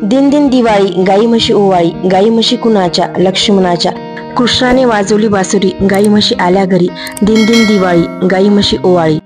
दिन दिन दिवाळी, गाई म्हशी ओवाळी, गाई म्हशी कुणाच्या, लक्ष्मणाच्या. कृष्णाने वाजवली बासुरी, गाई म्हशी आल्या घरी. दिन दिन दिवाळी, गाई म्हशी ओवाळी.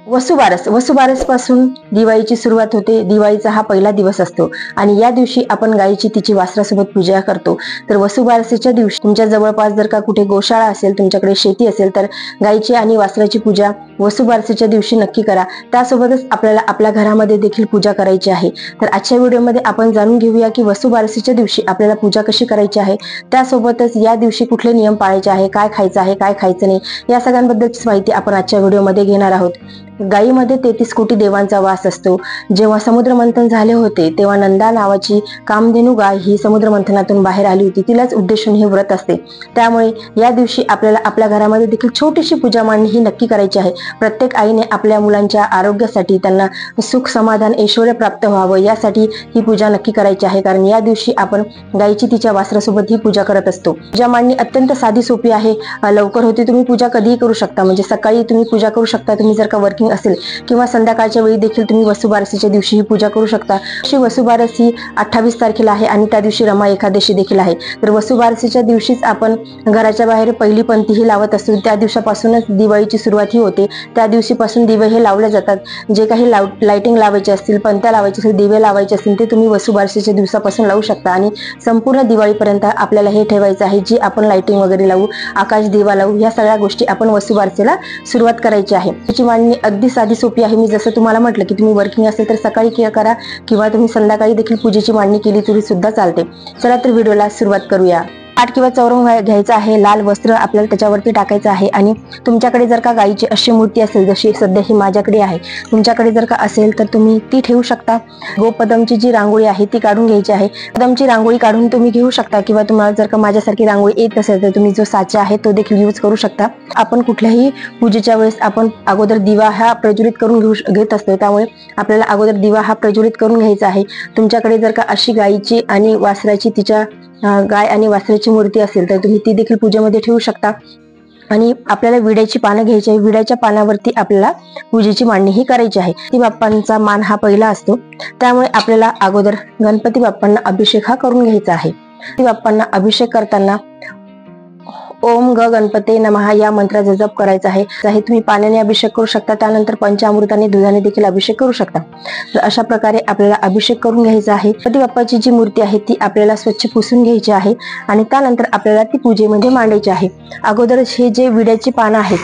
वसुबारस पासून दिवाळीची सुरुवात होते. दिवाळीचा हा पहिला दिवस असतो आणि या दिवशी आपण गायीची तिची वासरासोबत पूजा करतो. तर वसुबारसेच्या दिवशी तुमच्या जवळपास जर का कुठे गोशाळा असेल, तुमच्याकडे शेती असेल, तर गायीची आणि वासराची पूजा वसुबारसेच्या दिवशी नक्की करा. त्यासोबतच आपल्याला आपल्या घरामध्ये देखील पूजा करायची आहे. तर आजच्या व्हिडिओमध्ये आपण जाणून घेऊया की वसुबारसेच्या दिवशी आपल्याला पूजा कशी करायची आहे, त्यासोबतच या दिवशी कुठले नियम पाळायचे आहे, काय खायचं आहे, काय खायचं नाही, या सगळ्यांबद्दलची माहिती आपण आजच्या व्हिडिओमध्ये घेणार आहोत. गायीमध्ये 33 कोटी देवांचा वास असतो. जेव्हा समुद्र मंथन झाले होते तेव्हा नंदा नावाची कामधेनू गाय ही समुद्र मंथनातून बाहेर आली होती. तिलाच उद्देशून हे व्रत असते. त्यामुळे या दिवशी आपल्याला आपल्या घरामध्ये देखील छोटीशी पूजा मांडणी ही नक्की करायची आहे. प्रत्येक आईने आपल्या मुलांच्या आरोग्यासाठी, त्यांना सुख समाधान ऐश्वर्य प्राप्त व्हावं यासाठी ही पूजा नक्की करायची आहे. कारण या दिवशी आपण गायीची तिच्या वासरासोबत ही पूजा करत असतो. पूजा मांडणी अत्यंत साधी सोपी आहे, लवकर होते. तुम्ही पूजा कधीही करू शकता. म्हणजे सकाळी तुम्ही पूजा करू शकता, तुम्ही जर का वर्किंग असेल, किंवा संध्याकाळच्या वेळी देखील तुम्ही वसुबारसेच्या दिवशी ही पूजा करू शकता. अशी वसुबारस ही 28 तारखेला आहे आणि त्या दिवशी रमा एकादशी देखील आहे. तर वसुबारसेच्या दिवशीच आपण घराच्या बाहेर पहिली पंथीही लावत असतो. त्या दिवसापासूनच दिवाळीची सुरुवात ही होते. त्या दिवशीपासून दिवे हे लावले जातात. जे काही लाइटिंग लावायचे असतील, पंत्या लावायचे असतील, दिवे लावायचे असतील, ते तुम्ही वसुबारसेच्या दिवसापासून लावू शकता आणि संपूर्ण दिवाळीपर्यंत आपल्याला हे ठेवायचं आहे. जी आपण लाइटिंग वगैरे लावू, आकाश दिवा लावू, या सगळ्या गोष्टी आपण वसुबारसेला सुरुवात करायची आहे. त्याची मांडणी अगदी साधी सोपी आहे. मी जसं तुम्हाला म्हटलं की तुम्ही वर्किंग असेल तर सकाळी करा किंवा तुम्ही संध्याकाळी देखील पूजेची मांडणी केली तरी सुद्धा चालते. चला तर व्हिडिओला सुरुवात करूया. पाट किंवा चौरंग घ्यायचं आहे. लाल वस्त्र आपल्याला त्याच्यावरती टाकायचं आहे आणि तुमच्याकडे जर का गायीची अशी मूर्ती असेल, जशी सध्या ही माझ्याकडे आहे, तुमच्याकडे जर का असेल तर तुम्ही ती ठेवू शकता. गोपदमची जी रांगोळी आहे ती काढून घ्यायची आहे. पदमची रांगोळी काढून तुम्ही घेऊ शकता किंवा तुम्हाला जर का माझ्यासारखी रांगोळी येत असेल तर तुम्ही जो साचा आहे तो देखील यूज करू शकता. आपण कुठल्याही पूजेच्या वेळेस आपण अगोदर दिवा हा प्रज्वलित करून घेत असतो. त्यामुळे आपल्याला अगोदर दिवा हा प्रज्वलित करून घ्यायचा आहे. तुमच्याकडे जर का अशी गायीची आणि वासराची, तिच्या गाय आणि वासराची मूर्ती असेल तर तुम्ही ती देखील पूजेमध्ये ठेवू शकता. आणि आपल्याला विड्याची पानं घ्यायची आहे. विड्याच्या पानावरती आपल्याला पूजेची मांडणी ही करायची आहे. गणपती बाप्पांचा मान हा पहिला असतो, त्यामुळे आपल्याला अगोदर गणपती बाप्पांना अभिषेक हा करून घ्यायचा आहे. गणपती बाप्पांना अभिषेक करताना ओम ग गणपते नमः या मंत्राचा जप करायचा आहे. तुम्ही पाण्याने अभिषेक करू शकता, त्यानंतर पंचामृताने, दुधाने देखील अभिषेक करू शकता. तर अशा प्रकारे आपल्याला अभिषेक करून घ्यायचा आहे. गणपती बाप्पाची जी मूर्ती आहे ती आपल्याला स्वच्छ पुसून घ्यायची आहे आणि त्यानंतर आपल्याला ती पूजेमध्ये मांडायची आहे. अगोदरच हे जे विड्याची पानं आहेत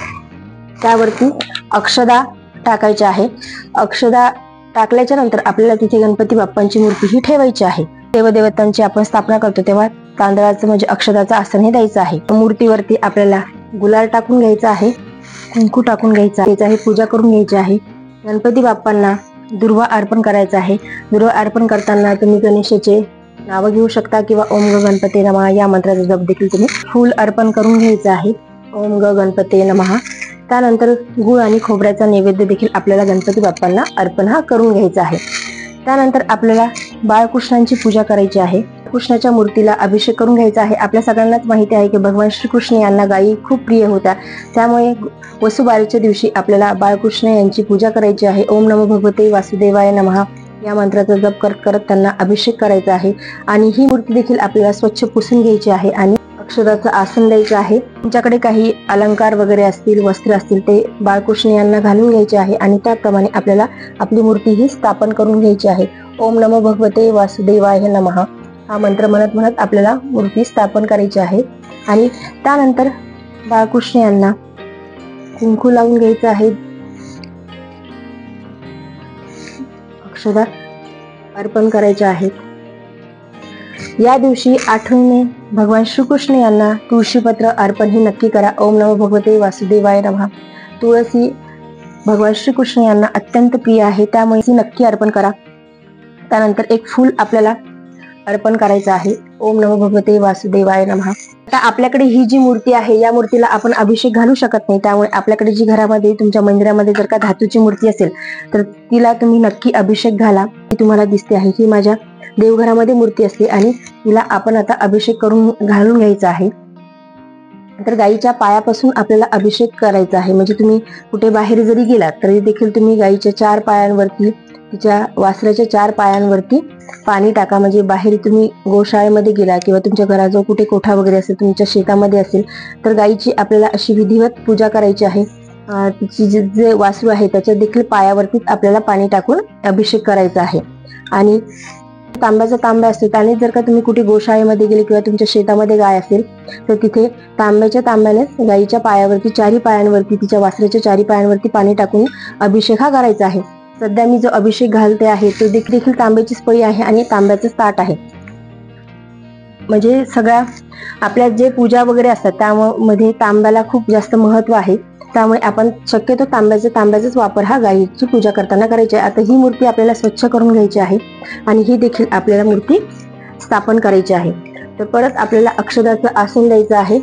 त्यावरती अक्षदा टाकायची आहे. अक्षदा टाकल्याच्या नंतर आपल्याला तिथे गणपती बाप्पांची मूर्ती ही ठेवायची आहे. देवदेवतांची आपण स्थापना करतो तेव्हा तांदळाचं म्हणजे अक्षदाचं आसन हे द्यायचं आहे. मूर्तीवरती आपल्याला गुलाल टाकून घ्यायचा आहे, कुंकू टाकून घ्यायचा आहे, पूजा करून घ्यायची आहे. गणपती बाप्पांना दुर्वा अर्पण करायचा आहे. दुर्वा अर्पण करताना तुम्ही गणेशाचे नाव घेऊ शकता किंवा ओम ग गणपते नमः या मंत्राचा जप देखील तुम्ही फूल अर्पण करून घ्यायचं आहे. ओम ग गणपते नमः. त्यानंतर गुळ आणि खोबऱ्याचा नैवेद्य देखील आपल्याला गणपती बाप्पांना अर्पण हा करून घ्यायचा आहे. त्यानंतर आपल्याला बाळकृष्णांची पूजा करायची आहे. कृष्णाच्या मूर्तीला अभिषेक करून घ्यायचा आहे. आपल्या सगळ्यांनाच माहिती आहे की भगवान श्रीकृष्ण यांना गायी खूप प्रिय होत्या, त्यामुळे वसुबारसेच्या दिवशी आपल्याला बाळकृष्ण यांची पूजा करायची आहे. ओम नमो भगवते वासुदेवाय नमः या मंत्राचा जप करत करत त्यांना अभिषेक करायचा आहे आणि ही मूर्ती देखील आपल्याला स्वच्छ पुसून घ्यायची आहे आणि अक्षदाचं आसन द्यायचं आहे. तुमच्याकडे काही अलंकार वगैरे असतील, वस्त्र असतील, ते बाळकृष्ण यांना घालून घ्यायचे आहे आणि त्याप्रमाणे आपल्याला आपली मूर्ती ही स्थापन करून घ्यायची आहे. ओम नमो भगवते वासुदेवाय नमः हा मंत्र म्हणत म्हणत आपल्याला मूर्ती स्थापन करायची आहे. आणि त्यानंतर बाळकृष्ण यांना कुंकू लावून घ्यायचं आहे. अक्षदा अर्पण करायचे आहेत. या दिवशी आठवणीने भगवान श्रीकृष्ण यांना तुळशीपत्र अर्पण ही नक्की करा. ओम नमो भगवते वासुदेवाय नमः. तुळस भगवान श्रीकृष्ण यांना अत्यंत प्रिय आहे, त्यामुळे ती नक्की अर्पण करा. त्यानंतर एक फूल आपल्याला अर्पण करायचं आहे. ओम नमो भगवते वासुदेवाय नमः. आता आपल्याकडे ही जी मूर्ती आहे या मूर्तीला आपण अभिषेक घालू शकत नाही, त्यामुळे आपल्याकडे जी घरामध्ये तुमच्या मंदिरामध्ये जर का धातूची मूर्ती असेल तर तिला तुम्ही नक्की अभिषेक घाला. ती तुम्हाला दिसते आहे ही माझ्या देवघरामध्ये मूर्ती असते आणि तिला आपण आता अभिषेक करून घालून घ्यायचा आहे. तर गायीच्या पायापासून आपल्याला अभिषेक करायचा आहे. म्हणजे तुम्ही कुठे बाहेर जरी गेलात तरी देखील तुम्ही गायीच्या 4 पायांवरती तिच्या वासराच्या 4 पायांवरती पाणी टाका. म्हणजे बाहेर तुम्ही गोशाळेमध्ये गेला किंवा तुमच्या घराजवळ कुठे कोठा वगैरे असेल, तुमच्या शेतामध्ये असेल, तर गायीची आपल्याला अशी विधिवत पूजा करायची आहे. तिची जे वासरू आहे त्याच्या देखील पायावरती आपल्याला पाणी टाकून अभिषेक करायचा आहे. आणि तांब्याचा तांब्या असतो, त्याने जर का तुम्ही कुठे गोशाळेमध्ये गेले किंवा तुमच्या शेतामध्ये गाय असेल तर तिथे तांब्याच्या तांब्यानेच गायीच्या पायावरती, 4 पायांवरती, तिच्या वासराच्या 4 पायांवरती पाणी टाकून अभिषेक हा करायचा आहे. सध्या मी जो अभिषेक घालते आहे तो देखील तांब्याचीच पळी आहे आणि तांब्याचंच ताट आहे. म्हणजे सगळ्या आपल्या जे पूजा वगैरे असतात त्यामध्ये तांब्याला खूप जास्त महत्व आहे. त्यामुळे आपण शक्यतो तांब्याचाच वापर हा गायीची पूजा करताना करायचा आहे. आता ही मूर्ती आपल्याला स्वच्छ करून घ्यायची आहे आणि ही देखील आपल्याला मूर्ती स्थापन करायची आहे. तर परत आपल्याला अक्षदाचं आसन द्यायचं आहे.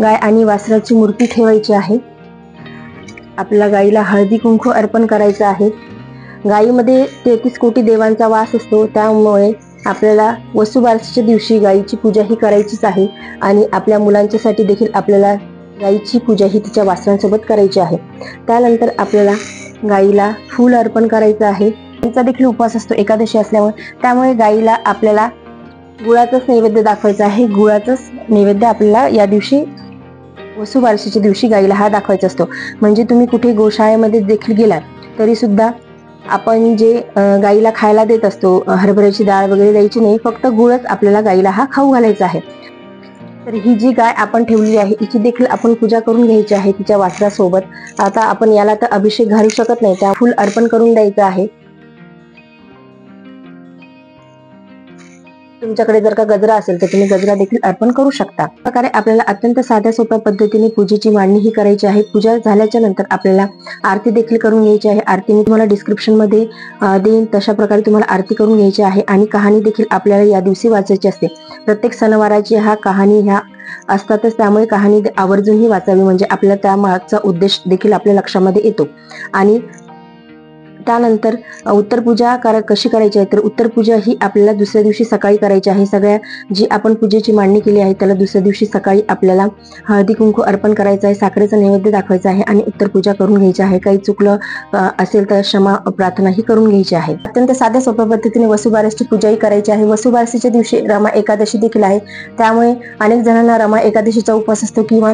गाय आणि वासराची मूर्ती ठेवायची आहे. आपल्याला गायीला हळदी कुंकू अर्पण करायचं आहे. गायीमध्ये 33 कोटी देवांचा वास असतो, त्यामुळे आपल्याला वसुबारसेच्या दिवशी गायीची पूजा ही करायचीच आहे. आणि आपल्या मुलांच्यासाठी देखील आपल्याला गायीची पूजा ही तिच्या वासरांसोबत करायची आहे. त्यानंतर आपल्याला गायीला फूल अर्पण करायचं आहे. तिचा देखील उपवास असतो एकादशी असल्यामुळे, त्यामुळे गायीला आपल्याला गुळाचाच नैवेद्य दाखवायचा आहे. गुळाचाच नैवेद्य आपल्याला या दिवशी वसुबारसेच्या दिवशी गायीला हा दाखवायचा असतो. म्हणजे तुम्ही कुठे गोशाळेमध्ये देखील गेलात तरी सुद्धा आपण जे गायीला खायला देत असतो, हरभऱ्याची डाळ वगैरे द्यायची नाही, फक्त गुळच आपल्याला गायीला हा खाऊ घालायचा आहे. तर ही जी गाय आपण ठेवली आहे हिची देखील आपण पूजा करून घ्यायची आहे तिच्या वासरासोबत. आता आपण याला तर अभिषेक घालू शकत नाही, त्या फूल अर्पण करून द्यायचं आहे. तुमच्याकडे जर का गजरा असेल तर तुम्ही गजरा देखील अर्पण करू शकता. प्रकारे आपल्याला अत्यंत साध्या सोप्या पद्धतीने पूजेची मांडणी ही करायची आहे. पूजा झाल्याच्या नंतर आपल्याला आरती देखील करून घ्यायची आहे. आरती मी तुम्हाला डिस्क्रिप्शन मध्ये देईन, तशा प्रकारे तुम्हाला आरती करून घ्यायची आहे. आणि कहाणी देखील आपल्याला या दिवशी वाचायची असते. प्रत्येक सणवाराची कहाणी ह्या असतातच, त्यामुळे कहाणी आवर्जून ही वाचावी, म्हणजे आपल्याला त्या मागचा उद्देश देखील आपल्या लक्षामध्ये येतो. आणि त्यानंतर उत्तर पूजा कशी करायची आहे, तर उत्तर पूजा ही आपल्याला दुसऱ्या दिवशी सकाळी करायची आहे. सगळ्या जी आपण पूजेची मांडणी केली आहे त्याला दुसऱ्या दिवशी सकाळी आपल्याला हळदी कुंकू अर्पण करायचं आहे, साखरेचा नैवेद्य दाखवायचा आहे आणि उत्तर पूजा करून घ्यायची आहे. काही चुकलं असेल तर क्षमा प्रार्थना ही करून घ्यायची आहे. अत्यंत साध्या सोप्या पद्धतीने वसुबारसची पूजाही करायची आहे. वसुबारसीच्या दिवशी रमा एकादशी देखील आहे, त्यामुळे अनेक जणांना रमा एकादशीचा उपवास असतो किंवा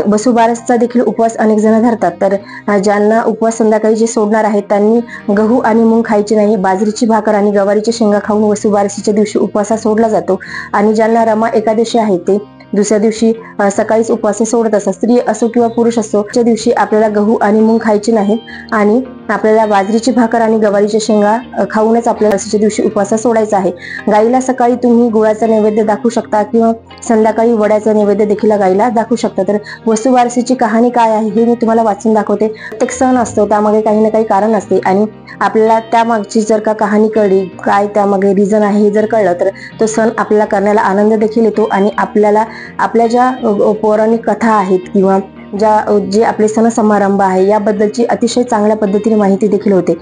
वसुबारसचा देखील उपवास अनेक जण धरतात. तर ज्यांना उपवास संध्याकाळी जे सोडणार आहेत त्यांनी गहू आणि मूग खायचे नाही, बाजरीची भाकर आणि गवारीच्या शेंगा खाऊन वसुबारसीच्या दिवशी उपवास सोडला जातो. आणि ज्यांना रमा एकादशी आहे ते दुसऱ्या दिवशी सकाळीच उपवास सोडत असतात. स्त्री असो किंवा पुरुष असो, त्या दिवशी आपल्याला गहू आणि मूग खायचे नाही आणि आपल्याला बाजरीची भाकर आणि गवारीच्या शेंगा खाऊनच आपल्याला वसुबारसीच्या दिवशी उपवास सोडायचा आहे. गाईला सकाळी तुम्ही गुळाचा नैवेद्य दाखवू शकता किंवा संध्याकाळी वड्याचा नैवेद्य देखील गाईला दाखवू शकता. तर वसुबारसीची कहाणी काय आहे हे मी तुम्हाला वाचून दाखवते. प्रत्येक सण असतो त्यामागे काही ना काही कारण असते आणि आपल्याला त्यामागची जर का कहाणी कळली, काय त्यामागे रिझन आहे हे जर कळलं तर तो सण आपल्याला करण्याला आनंद देखील येतो. आणि आपल्याला आपल्या ज्या पौराणिक कथा आहेत किंवा जे आपले सण समारंभ आहे याबद्दलची अतिशय चांगल्या पद्धतीने माहिती देखील होते.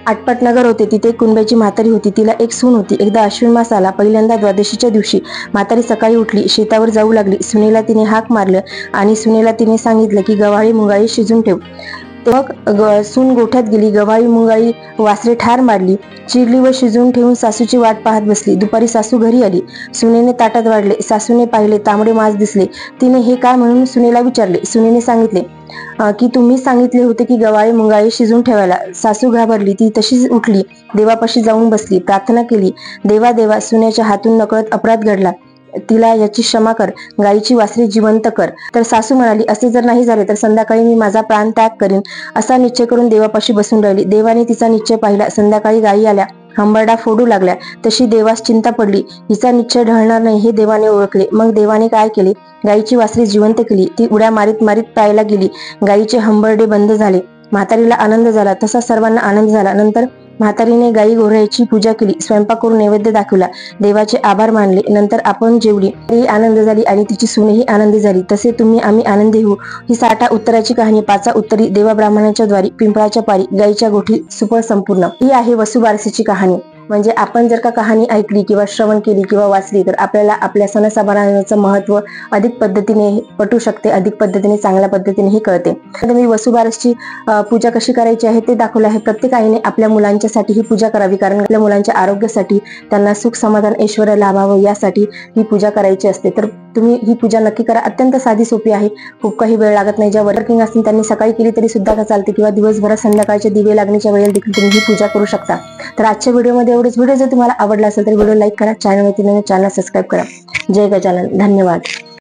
आटपाट नगर होते, तिथे कुणब्याची म्हातारी होती, तिला एक सून होती. एकदा अश्विन मास आला, पहिल्यांदा द्वादशीच्या दिवशी म्हातारी सकाळी उठली, शेतावर जाऊ लागली. सुनेला तिने हाक मारलं आणि सुनेला तिने सांगितलं की गव्हाळी मुंगाळी शिजून ठेव. मग सून गोठ्यात गेली, गव्हाळी मुंगाळी वासरे ठार मारली, चिरली व शिजवून ठेवून सासूची वाट पाहत बसली. दुपारी सासू घरी आली, सुनेने ताटात वाढले. सासूने पाहिले, तांबडे मांस दिसले. तिने हे काय म्हणून सुनेला विचारले. सुनेने सांगितले की तुम्ही सांगितले होते की गव्हाळी मुंगाळी शिजून ठेवायला. सासू घाबरली, ती तशीच उठली, देवापाशी जाऊन बसली, प्रार्थना केली. देवा देवा, सुनेच्या हातून नकळत अपराध घडला, तिला याची क्षमा कर, गायीची वासरे जिवंत कर. तर सासू म्हणाली, असे जर नाही झाले तर संध्याकाळी मी माझा प्राण त्याग करीन. असा निश्चय करून देवापाशी बसून राहिली. देवाने तिचा निश्चय पाहिला. संध्याकाळी गायी आल्या, हंबरडा फोडू लागल्या. तशी देवास चिंता पडली, हिचा निश्चय ढळणार नाही हे देवाने ओळखले. मग देवाने काय केले, गायीची वासरे जिवंत केली. ती उड्या मारीत मारीत प्यायला गेली. गायीचे हंबरडे बंद झाले. म्हातारीला आनंद झाला, तसा सर्वांना आनंद झाला. नंतर म्हातारीने गायी घोड्याची पूजा केली, स्वयंपाक करून नैवेद्य दाखवला, देवाचे आभार मानले. नंतर आपण जेवली, ती आनंद झाली आणि तिची सूनही आनंदी झाली. तसे तुम्ही आम्ही आनंदी होऊ. ही साठा उत्तराची कहाणी, पाचा उत्तरी, देवा ब्राह्मणाच्या द्वारी, पिंपळाच्या पारी, गायीच्या गोठी, सुफळ संपूर्ण. ही आहे वसुबारसीची कहाणी. म्हणजे आपण जर का कहाणी ऐकली किंवा श्रवण केली किंवा वाचली तर आपल्याला आपल्या सण समारंभाचं महत्त्व अधिक पद्धतीने पटू शकते, अधिक पद्धतीने चांगल्या पद्धतीनेही कळते. मी वसुबारसची पूजा कशी करायची आहे ते दाखवलं आहे. प्रत्येक आईने आपल्या मुलांच्यासाठी ही पूजा करावी, कारण आपल्या मुलांच्या आरोग्यासाठी, त्यांना सुख समाधान ऐश्वर्य लाभावं यासाठी ही पूजा करायची असते. तर तुम्ही ही पूजा नक्की करा. अत्यंत साधी सोपी आहे, खूप काही वेळ लागत नाही. ज्या वर्किंग असतील त्यांनी सकाळी केली तरी सुद्धा चालते किंवा दिवसभरात संध्याकाळचे दिवे लागण्याच्या वेळेला देखील तुम्ही ही पूजा करू शकता. तर आजच्या व्हिडिओमध्ये एवढेच. व्हिडिओ जर तुम्हाला आवडला असेल तर व्हिडिओ लाईक करा, चॅनल सबस्क्राईब करा. जय गजानन. धन्यवाद.